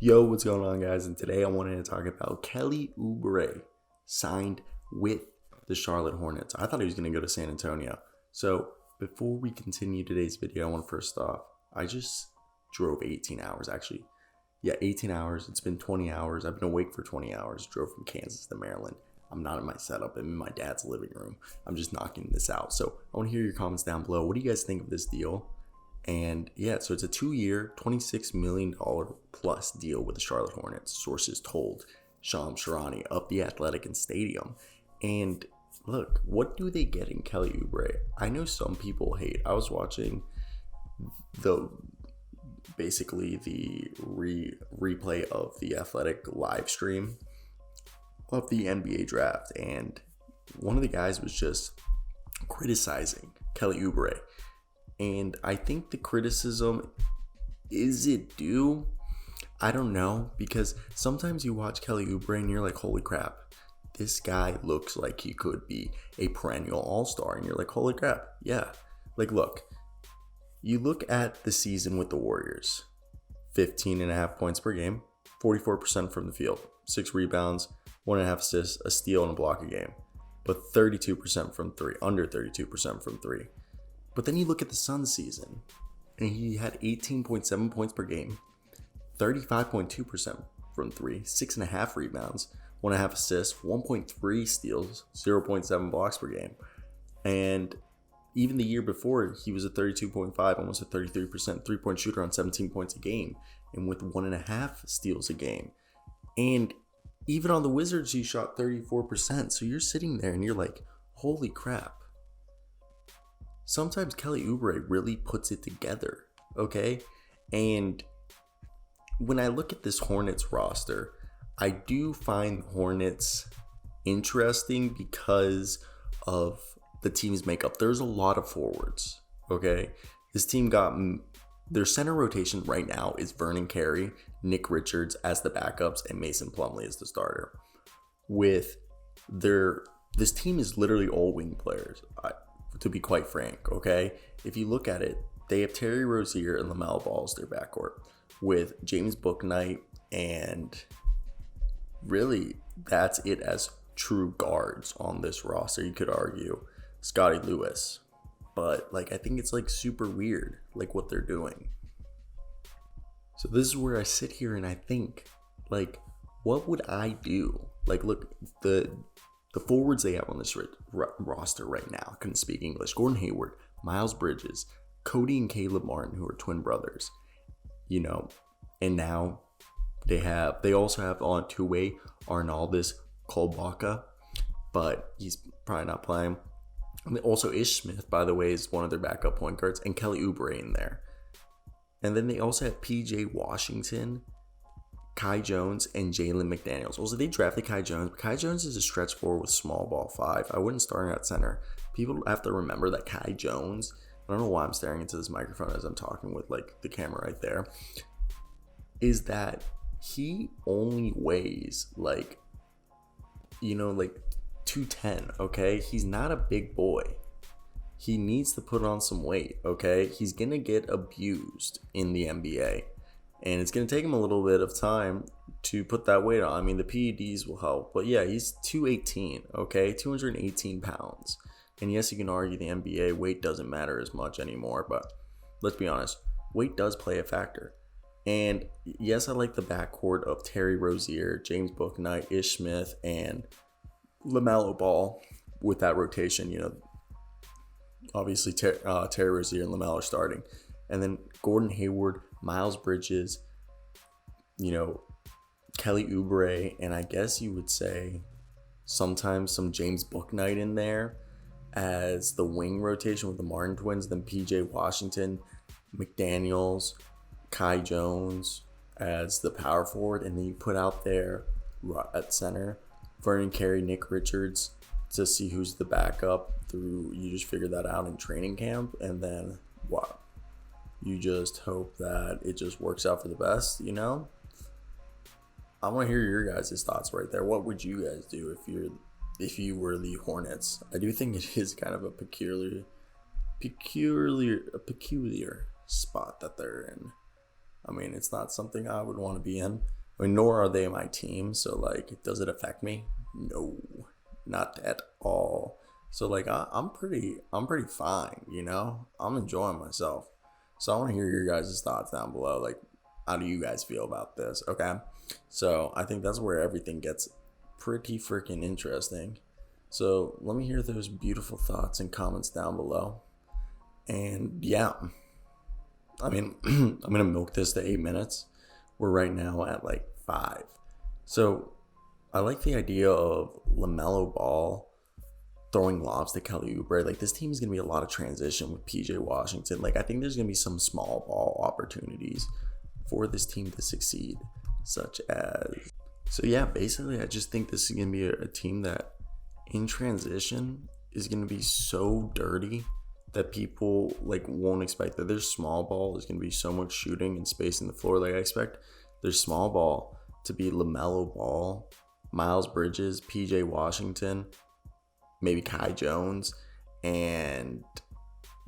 Yo, what's going on, guys? And today I wanted to talk about Kelly Oubre signed with the Charlotte Hornets. I thought he was going to go to San Antonio. So before we continue today's video, I want to first off, I just drove 18 hours actually. Yeah, 18 hours. It's been 20 hours. I've been awake for 20 hours. Drove from Kansas to Maryland. I'm not in my setup. I'm in my dad's living room. I'm just knocking this out. So I want to hear your comments down below. What do you guys think of this deal? And yeah, so it's a 2-year, $26 million plus deal with the Charlotte Hornets, sources told Charania of The Athletic and Stadium. And look, what do they get in Kelly Oubre? I know some people hate. I was watching the replay of the Athletic live stream of the NBA draft, and one of the guys was just criticizing Kelly Oubre. And I think the criticism, is it due? I don't know, because sometimes you watch Kelly Oubre and you're like, holy crap, this guy looks like he could be a perennial all-star. And you're like, holy crap, yeah. Like, look, you look at the season with the Warriors, 15.5 points per game, 44% from the field, 6 rebounds, 1.5 assists, a steal, and a block a game. But 32% from three, under 32% from three. But then you look at the Suns season, and he had 18.7 points per game, 35.2% from three, 6.5 rebounds, 1.5 assists, 1.3 steals, 0.7 blocks per game. And even the year before, he was a 32.5, almost a 33% three-point shooter on 17 points a game, and with 1.5 steals a game. And even on the Wizards, he shot 34%. So you're sitting there and you're like, holy crap. Sometimes Kelly Oubre really puts it together, okay? And when I look at this Hornets roster, I do find Hornets interesting because of the team's makeup. There's a lot of forwards, okay? This team got their center rotation right now is Vernon Carey, Nick Richards as the backups, and Mason Plumlee as the starter. This team is literally all wing players. To be quite frank, okay? If you look at it, they have Terry Rozier and LaMelo Ball as their backcourt with James Bouknight, and really that's it as true guards on this roster. You could argue Scotty Lewis, but like I think it's like super weird like what they're doing. So this is where I sit here and I think, like, what would I do? Like, look, the forwards they have on this roster right now couldn't speak English. Gordon Hayward, Miles Bridges, Cody and Caleb Martin, who are twin brothers, you know, and now they also have on two-way Arnaldus Kolbaka, but he's probably not playing. And also Ish Smith, by the way, is one of their backup point guards, and Kelly Oubre in there. And then they also have PJ Washington, Kai Jones, and Jalen McDaniels. Also, they drafted Kai Jones, but Kai Jones is a stretch forward with small ball 5. I wouldn't start him at center. People have to remember that Kai Jones, I don't know why I'm staring into this microphone as I'm talking with like the camera right there, is that he only weighs like 210, okay? He's not a big boy. He needs to put on some weight, okay? He's going to get abused in the NBA. And it's going to take him a little bit of time to put that weight on. I mean, the PEDs will help. But yeah, he's 218, okay? 218 pounds. And yes, you can argue the NBA weight doesn't matter as much anymore. But let's be honest, weight does play a factor. And yes, I like the backcourt of Terry Rozier, James Bouknight, Ish Smith, and LaMelo Ball with that rotation. You know, obviously Terry Rozier and LaMelo are starting. And then Gordon Hayward, Miles Bridges, you know, Kelly Oubre, and I guess you would say sometimes some James Bouknight in there as the wing rotation with the Martin twins, then PJ Washington, McDaniels, Kai Jones as the power forward, and then you put out there at center Vernon Carey, Nick Richards to see who's the backup you just figure that out in training camp, and then what? You just hope that it just works out for the best, you know? I want to hear your guys' thoughts right there. What would you guys do if you were the Hornets? I do think it is kind of a peculiar spot that they're in. I mean, it's not something I would want to be in. I mean, nor are they my team. So, like, does it affect me? No, not at all. So, like, I'm pretty fine, you know? I'm enjoying myself. So, I want to hear your guys' thoughts down below. Like, how do you guys feel about this? Okay. So, I think that's where everything gets pretty freaking interesting. So, let me hear those beautiful thoughts and comments down below. And yeah, I mean, I'm going to milk this to 8 minutes. We're right now at like 5. So I like the idea of LaMelo Ball throwing lobs to Kelly Oubre. Like, this team is going to be a lot of transition with PJ Washington. Like, I think there's going to be some small ball opportunities for this team to succeed, such as... So yeah, basically I just think this is going to be a team that in transition is going to be so dirty that people like won't expect that. Their small ball is going to be so much shooting and spacing the floor. Like, I expect their small ball to be LaMelo Ball, Miles Bridges, PJ Washington, maybe Kai Jones. And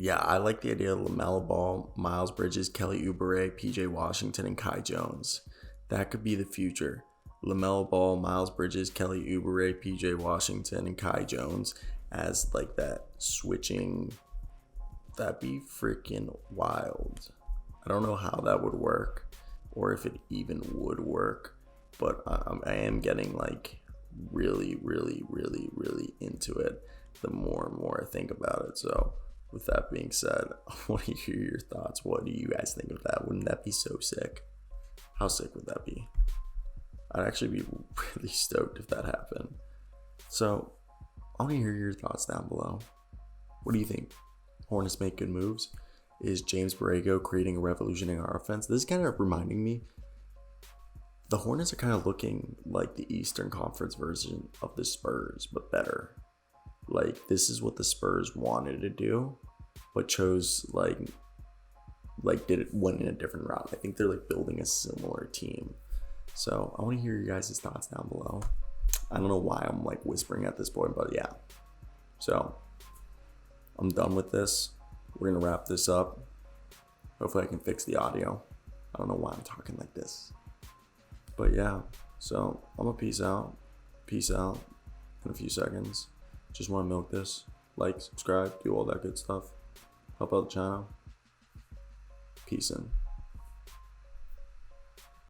yeah, I like the idea of LaMelo Ball, Miles Bridges, Kelly Oubre, PJ Washington, and Kai Jones. That could be the future. LaMelo Ball, Miles Bridges, Kelly Oubre, PJ Washington, and Kai Jones as like that switching. That'd be freaking wild. I don't know how that would work or if it even would work, but I am getting like really, really, really, really into it the more and more I think about it. So with that being said, I want to hear your thoughts. What do you guys think of that? Wouldn't that be so sick? How sick would that be? I'd actually be really stoked if that happened. So I want to hear your thoughts down below. What do you think? Hornets make good moves? Is James Borrego creating a revolution in our offense? This is kind of reminding me, the Hornets are kind of looking like the Eastern Conference version of the Spurs, but better. Like, this is what the Spurs wanted to do, but chose went in a different route. I think they're like building a similar team. So I want to hear your guys' thoughts down below. I don't know why I'm like whispering at this point, but yeah. So I'm done with this. We're going to wrap this up. Hopefully I can fix the audio. I don't know why I'm talking like this. But yeah, so I'm going to peace out. Peace out in a few seconds. Just want to milk this. Like, subscribe, do all that good stuff. Help out the channel. Peace in.